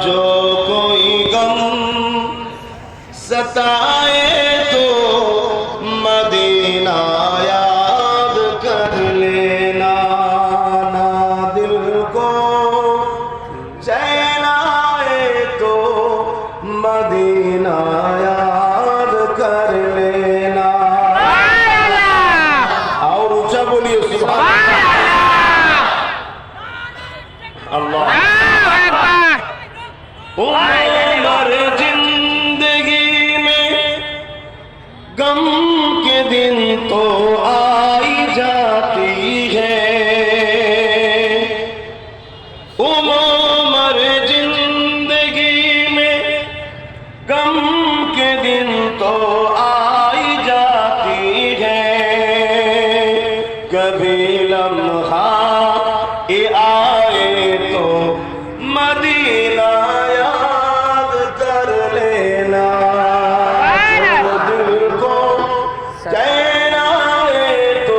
जो कोई गम सताए तो मदीना याद कर लेना, ना दिल को चैन आए तो मदीना याद कर लेना। और ऊंचा बोलिए सुभान अल्लाह। उम्र जिंदगी में गम के दिन तो आई जाती है, उम्र जिंदगी में गम के दिन तो आई जाती है। कभी लम्हा ये आए तो मदीना याद कर लेना, जो दिल को चैन आए तो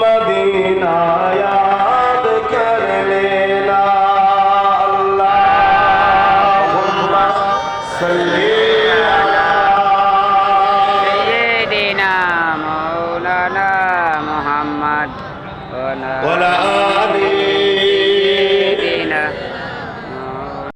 मदीना याद कर लेना। अल्लाहुम्मा सल्ली अला सय्यिदिना मौलाना मुहम्मद वला